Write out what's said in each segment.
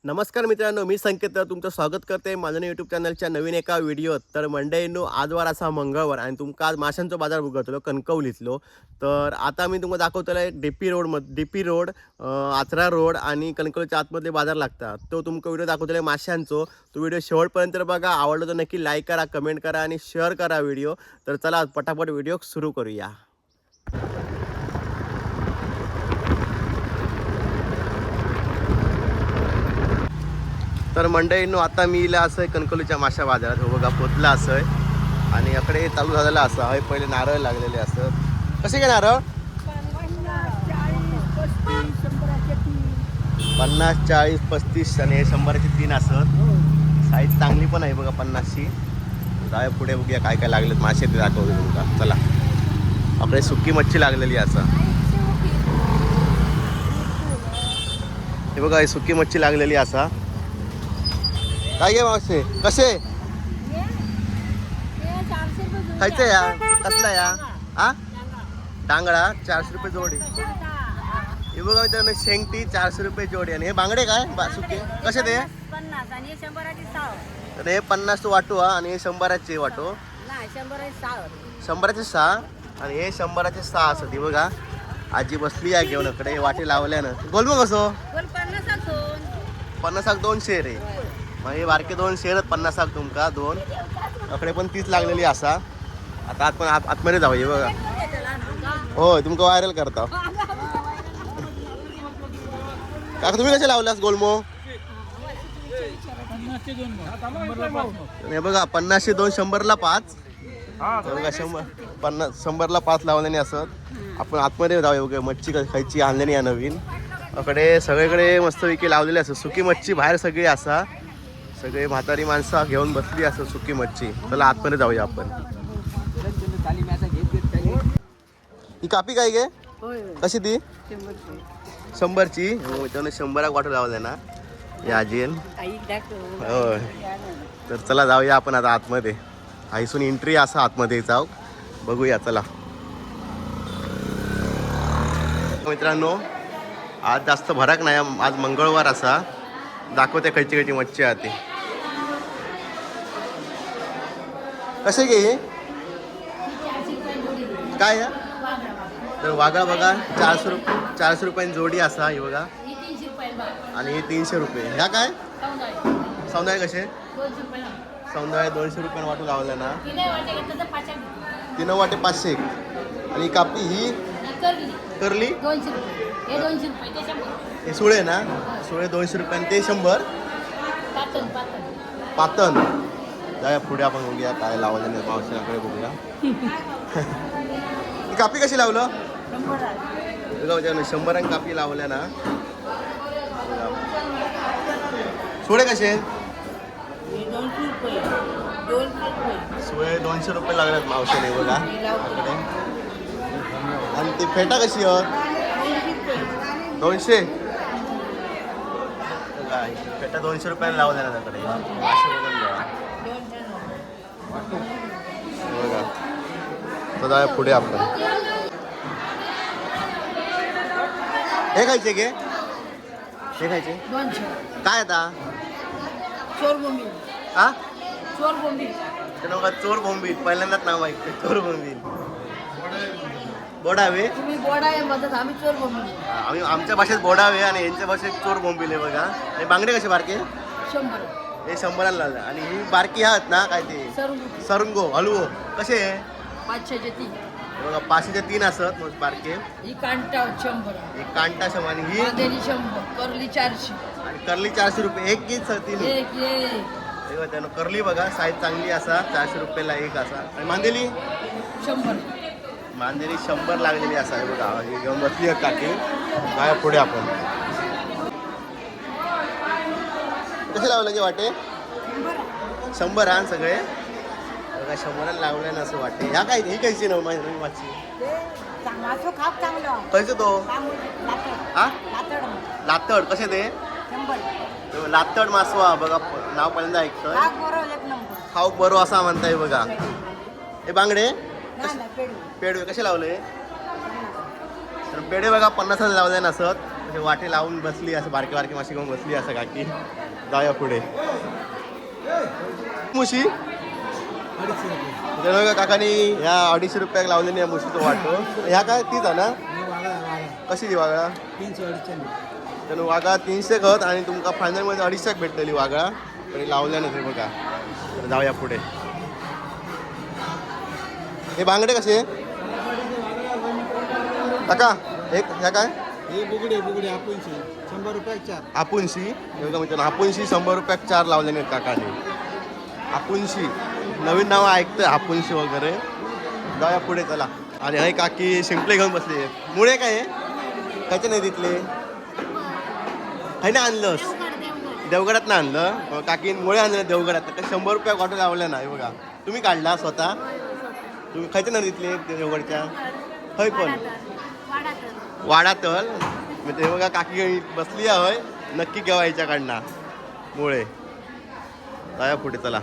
नमस्कार मित्रांनो, मी संकेत तुमचं स्वागत करते माझ्या यूट्यूब चॅनलच्या नवीन एका व्हिडिओत. तर मंडळींनो, आज वार असा मंगळवार आणि तुमका आज माशांचो बाजार बघतलो कणकवलीतलो. तर आता मी तुम्हाला दाखवतोय डीपी रोड, आचरा रोड आणि कणकवलीच्या आतमधले बाजार लागतात. तो तुमका व्हिडिओ दाखवतोय माशांचो. तो व्हिडिओ शेवटपर्यंत बघा. आवडलं तर नक्की लाईक करा, कमेंट करा आणि शेअर करा व्हिडिओ. तर चला पटापट व्हिडिओ सुरू करूया. तर मंडळींनो, आता मी इला असं आहे कणकवलीच्या माशा बाजारात. हो बघा, पोचला असं आहे आणि याकडे चालू झालेला असं आहे. पहिले नारळ लागलेले असत. कसे काय नारळ? 50, 40, 35 आणि हे 100चे 3 असत. साईज चांगली पण आहे बघा 50ची. जाऊया पुढे, बघूया काय काय लागलेत मासे ते दाखवतो तुमका. चला, आपले सुकी मच्छी लागलेली असं. हे बघा, ही सुकी मच्छी लागलेली असा. काय घे मासे कसे खायचं या? कसला या? हा, डांगळा 400 रुपये जोडी. हे बघा मित्रांनो, शेंगटी 400 रुपये जोडी. आणि हे बांगडे काय सुके कसे ते? 50 आणि 100ची 6. तर हे 50 वाटो हा, आणि हे 100चे वाटो. नाही 100ची 6. 100चे 6 आणि हे 100चे 6 असत. हे बघा, आजी बसली आहे घेऊन इकडे वाटे लावल्यानं. गोल मग कसं? बोल 50 दोन. 50 2 शेर आहे. मग हे बारके 2 शेर 50 तुमका 2. अकडे पण 30 लागलेली असा. आता आतमध्ये जाऊ. हे बघा, होय तुमका व्हायरल करता. काका तुम्ही कसे लावलास गोलमो? हे बघा, 50 2 100ला 5. बघा 100ला 5 लावल्याने असत. आपण आतमध्ये जाऊया. बघा मच्छी खायची आणल्याने या नवीन. अकडे सगळीकडे मस्तपैकी लावलेली असं सुकी मच्छी. बाहेर सगळी असा, सगळे म्हातारी माणसं घेऊन बसली असं सुकी मच्छी. चला आतमध्ये जाऊया आपण. ही कापी काय गे? कशी ती? 100ची. त्याने 100 वाटू लावल्या ना या आजीन. होय, तर चला जाऊया आपण आता आतमध्ये. आईसून एंट्री असा आतमध्ये जाऊ, बघूया. चला मित्रांनो, आज जास्त भराक नाही. आज मंगळवार असा. दाखवते खयची खयची मच्छी आहे ती. कसे घे काय? तर वाघा बघा 400 रुपयांनी जोडी असा. ही बघा, आणि हे 300 रुपये. ह्या काय सौंदर्य कसे? सौंदर्य 200 रुपयाने वाटू लावल्या ना. 3 वाटे 500. आणि कापी ही करली हे सुळे ना. सुळे 200 रुपयाने ते 100 पातन. जाऊया पुढे आपण, बघूया काय लावलं मावशीकडे बघूया. कापी कशी लावलं? 100 कापी लावल्या ना. सुळे कसे? सुळे 200 रुपये लागल्यात मावशीने बघा. आणि ती फेटा कशी आहे? 200. फेटा 200 रुपयाला लावल्या ना त्याकडे. बघा, तर जाऊया पुढे आपण. हे खायचे गे? हे खायचे काय आता? चोर बोंबील. हा, चोर बोंबील. चोर बोंबील पहिल्यांदाच नाव ऐकते. चोर बोंबील. बोडावे. तुम्ही बोडा आहे म्हणतात, आम्ही चोर बोंबील. आम्ही आमच्या भाषेत बोडावे आणि यांच्या भाषेत चोर बोंबील आहे बघा. हे बांगडे कसे बारके? 100. हे 100ला लावलं. आणि ही बारकी आहात ना काय ते सरंगो हलवो कसे? 500चे 3. बघा 500चे 3 असत मग बारके. ही कांटा 100. एक कांटा शम. आणि ही 100. करली 400. आणि करली 400 रुपये. एक की 3? एक त्यानं करली बघा, साईज चांगली असा. 400 रुपयाला एक असा. आणि मांदेली 100. मांदेली 100 लागलेली असा. हे बघा, हे घेऊन बसली आहे काकी. काय पुढे आपण कसे लावलं की वाटे? 100 हा सगळे बघा. 100ला लावलं ना असं वाटते. ह्या काय ही कैसी ना माची? कैसे तो? हा, लातड. कसे ते? लातड मासवा बघा. नाव पहिल्यांदा ऐकतोय. खाऊक बरो असा म्हणताय बघा. हे बांगडे पेडवे कसे लावले? तर पेढे बघा 50 लावले नसत. असे वाटे लावून बसली असं बारके बारके मासे घेऊन बसली असं काकी. जाऊया पुढे. मुशी बघा काकानी ह्या 250 रुपयाक लावलेली या मुशीचं वाटो. ह्या काय तीच आहे ना? कशी ती वागळा? 300 तर वागा 300 खत आणि तुमका फायनलमध्ये 250 भेटलेली वागळा तरी लावल्यानंच हे बघा. तर जाऊया पुढे. हे बांगडे कसे काका? एक ह्या काय? हे बुगडे बुगडे आपुनशी 100 रुपयाक 4. आपुनशी मित्रांनो, आपुनशी 100 रुपयाक 4 लावलेले आहेत काकाने. आपुनशी नवीन नाव ऐकतोय आपुनशी वगैरे. जाऊया पुढे चला. आणि हे काकी शिंपले घेऊन बसले. मुळे काय कायचे नाही तिथले है ना? आणलंस देवगडात ना आणलं काकी. मुळे आणलं देवगडात. 100 रुपया वाटो लावल्या ना. हे बघा तुम्ही काढला स्वतः? तुम्ही खायचे ना तिथले देवगडच्या? हय पण वाडातल म्हणजे हे बघा काकी बसली आहे. नक्की घेवा याच्याकडनं मुळे. जाया पुढे चला.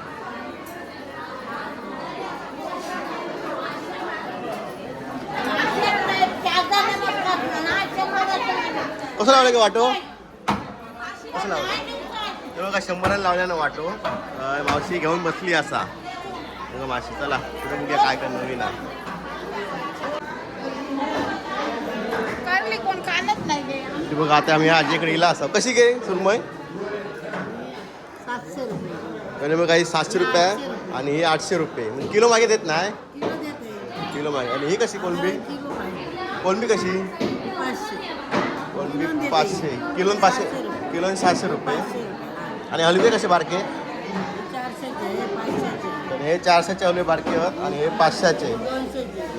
कसं लावलं की वाटो? कसं लावलं? हे बघा 100 लावल्या ना वाटो. मावशी घेऊन बसली असा. बघा मावशी चला पुढे बघूया काय काय नवीन आहे. कोण काढत नाही ती बघा आता आम्ही आजीकडे गेला असा. कशी घे सुरमई? 700 रुपये आणि मग काही 700 रुपये आणि हे 800 रुपये. म्हणजे किलो मागे देत नाही? किलो देते. किलो मागे. आणि ही कशी कोलंबी? किलो पाहिजे कोलंबी कशी? 500. कोलंबी 500 किलो 500 किलो 700 रुपये. आणि हलवे कसे बारके? 400चे 500चे तर हे 400चे हलवे बारके आहेत आणि हे 500चे 200चे.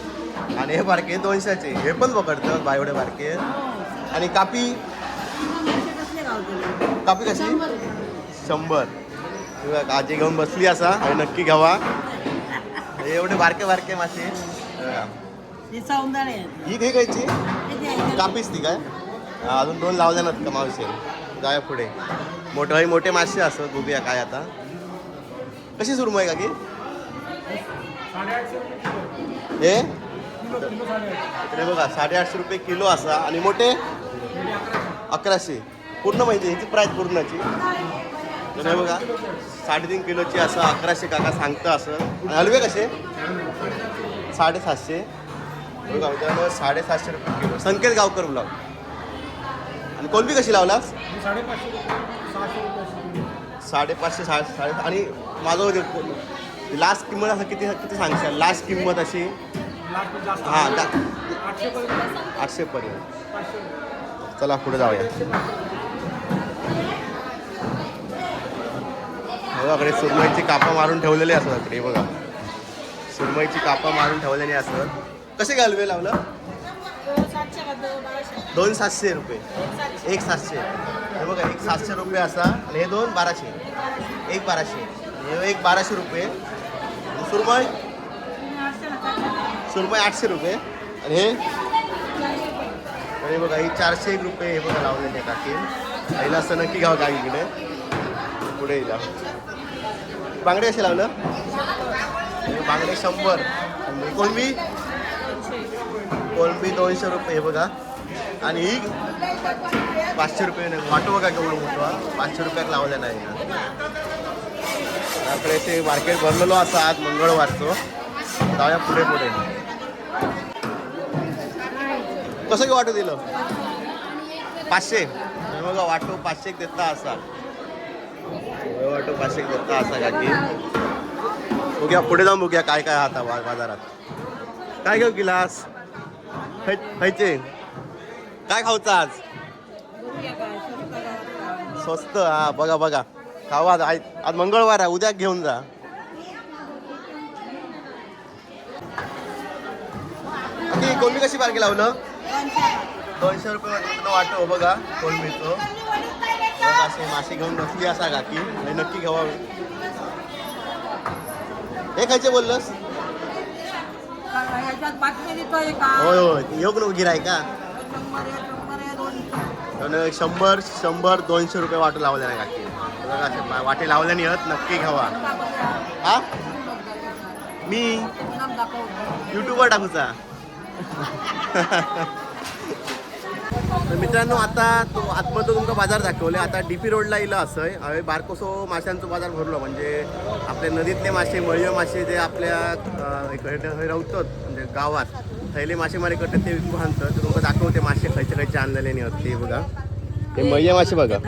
आणि हे बारके 200चे. हे पण पकडतात बा एवढे बारके. आणि कापी कसले गावते? कापी कशी? 100. आजी घेऊन बसली असा आणि नक्की घ्यावा. एवढे बारके बारके मासे. ही सौंदर्य आहे. ही काही खायची किती आहे? कापीच ती काय? अजून 2 लावल्या नात का मावशे? जाऊया पुढे. मोठे मोठे मासे असत. बघूया काय आता. कशी सुरमई का की? हे इकडे बघा 850 रुपये किलो असा. आणि मोठे 1100. पूर्ण माहिती ह्याची प्राईस पूर्णची. तर हे बघा 3.5 किलोची असं 1100 काका सांगतं असं. आणि हलवे कसे? 750. बघा मित्रांनो 750 रुपये किलो. संकेत गावकर ब्लॉग. आणि कोलंबी कशी लावलास? 550 साडे. आणि माझं लास्ट किंमत असं किती किती सांगशाल? लास्ट किंमत अशी? हां 800 पर्यंत. चला पुढे जाऊया. बघाकडे सुरमईची कापा मारून ठेवलेली असतात. इकडे बघा सुरमईची कापा मारून ठेवलेली असतात. कसे घालवे लावलं? 2 700 रुपये. 1 700. हे बघा 1 700 रुपये असा. आणि हे 2 1200. 1 1200. हे 1 1200 रुपये. सुरमई 800 रुपये. आणि हे बघा ही 401 रुपये. हे बघा लावलेले काकी. आईला असं नक्की घ्यावं का इकडे पुढे येईल. बांगडे कसे लावलं? बांगडे 100. आणि कोलंबी 200 रुपये. हे बघा. आणि ही 500 रुपये. वाटो बघा केवढं मोठं. 500 रुपयाक लावल्या नाही. आपल्याकडे ते मार्केट भरलेलो असं आज मंगळवारचं. जाऊया पुढे पुढे. कसं वाटो दिलं? 500. बघा वाटो 500 देता असा. वाटो 500 देता असा काकी. बघूया पुढे जाऊन बघूया काय काय आता बाजारात. काय घेऊ गिलास? खायचे काय खाऊचं आज? स्वस्त. हा बघा बघा खावा. आज मंगळवार आहे. उद्या घेऊन जा. कोलंबी कशी बारकी लावलं? 200 रुपये वाटो बघा कोलंबीचं. असे मासे घेऊन बसली असा काकी. नक्की घ्यावा. हे खायचे बोललंस? होय होय योग नको गिराय का? 100 200 रुपये वाटो लावले नाही काकी. बघा असे वाटे लावल्याने येत. नक्की घ्यावा. हा मी यूट्यूबवर टाकूचा. तर मित्रांनो आता तो आतमध्ये तुमका बाजार दाखवले. आता डीपी रोडला इला असंय हांवें बारकोसो माशांचो बाजार भरलो. म्हणजे आपले नदीतले मासे मळ्यो मासे जे आपल्या थंय रावतात म्हणजे गावात थैले मासेमारी करतात ते विकून आणतात. तर तुमका दाखवते मासे खयचे खयचे आणलेले नाही ते बघा. ते मळ्ये मासे बघा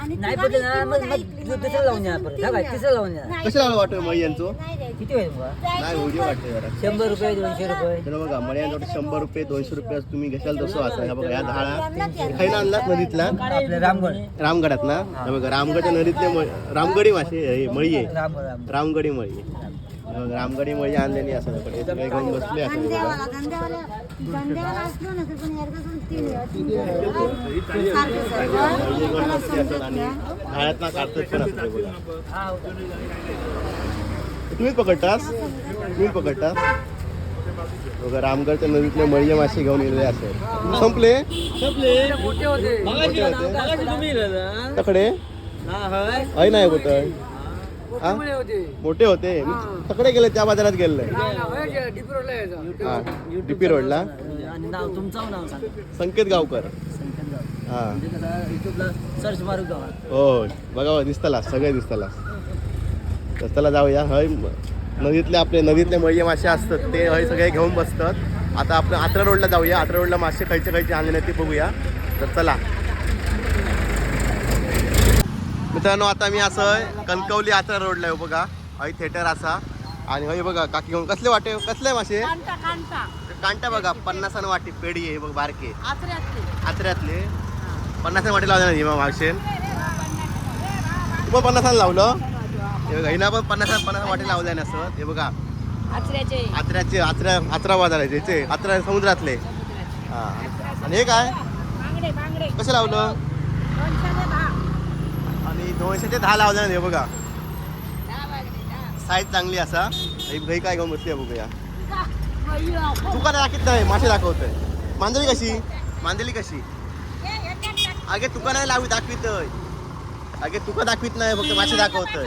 नाही पडले ना मग दुसरं लावून या परत काय तिसरं लावून या कसे लावलं वाटतं मळ्यांचो किती होईल मग नाही उडी वाटते जरा 100 रुपये 200 रुपये तर बघा मळ्यांचा 100 रुपये 200 रुपये तुम्ही घेशाल तसं असं ह्या बघा या धाळा खायला आणलात नदीतला आपले रामगड रामगडात ना हे बघा रामगडच्या नदीतले रामगडी मासे हे मळी आहे राम रामगडी मळी रामगडी मळी आणलेली असं सगळे घेऊन बसले असं आणि धाळ्यात ना काढतात पण असतं बघा. तुम्हीच पकडतास तुम्ही पकडतास बघा रामगडच्या नदीतले मळी मासे घेऊन येलेले असे संपले मोठे होते तकडे आहे नाही कुठं मोठे होते तकडे गेले त्या बाजारात गेले डीपी रोडला आणि नाव तुमचं नाव सांगा संकेत गावकर हा युट्यूबला सर्च मारू का हो बघा दिसतला सगळे दिसतला रस्त्याला जाऊया हय नदीतले आपले नदीतले मळ्ये मासे असतात ते हय सगळे घेऊन बसतात. आता आपण आत्रा रोडला जाऊया. आत्रा रोडला मासे खयचे खयचे आणले ते बघूया. तर चला मित्रांनो आता मी असं कणकवली आत्रा रोडला आहे बघा. हय थिएटर असा आणि हय बघा काकी घेऊन कसले वाटे कसले मासे कांटा बघा 50 वाटी पेढी आहे बघ बारके आत्र्यातले 50 वाटी लावले नाही मग मागशे तू पण 50 लावलं हे बघा हिना पण 50 वाटी लावल्या ना असं हे बघा आत्र्याचे आत्रा बाजाराचे ते आत्रा समुद्रातले हा आणि हे काय कसं लावलं आणि 210 लावलं हे बघा साईज चांगली असा ही काय घेऊन बसली बघूया. तुका दाखवत नाही मासे दाखवतोय मांजरी कशी अगे तुका नाही लावी दाखवित अगे तुका दाखवित नाही फक्त मासे दाखवतोय.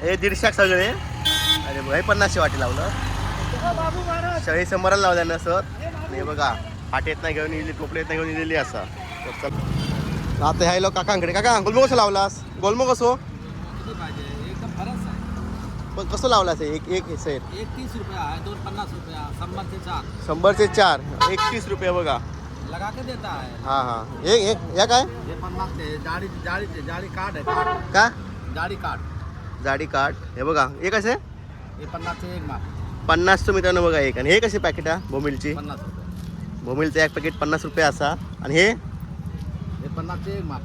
हे 150 सगळे अरे बघा 50 वाटी लावलं 100 लावल्या ना सर हे बघा फाटेत नाही घेऊन येईल टोपलेत नाही घेऊन येलेली असा. आता ह्या लोक काकांकडे काका गोलमो कसं लावलास गोलमो कसो पण कसं लावलास एक सेट 30 रुपये आहे 250 रुपये 100 चे 4 31 रुपये बघा लगा के देता है. हा हा एक या काय हे 50 ते जाडी काट आहे का जाडी काट हे बघा हे कसे हे 50 चे एक माप 50 मित्रांनो बघा एक आणि हे कसे पॅकेट आहे बोमिलची 50 रुपये बोमिलचं एक पॅकेट 50 रुपये असा आणि हे 50 चे एक माप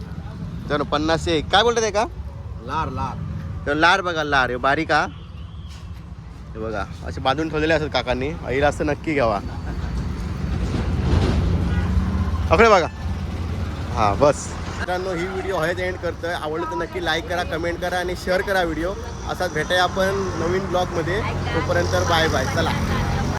तर 50 चे काय बोलतात आहे का लार तर लार बघा लार हे बारीक हा हे बघा असे बांधून ठेवलेले असतात काकांनी आईला असं नक्की घ्यावा अकडे बघा हां बस मित्रांनो ही व्हिडिओ हयच एंड करतोय. आवडलं तर नक्की लाईक करा कमेंट करा आणि शेअर करा व्हिडिओ. असाच भेटाय आपण नवीन ब्लॉगमध्ये. तोपर्यंत बाय बाय चला.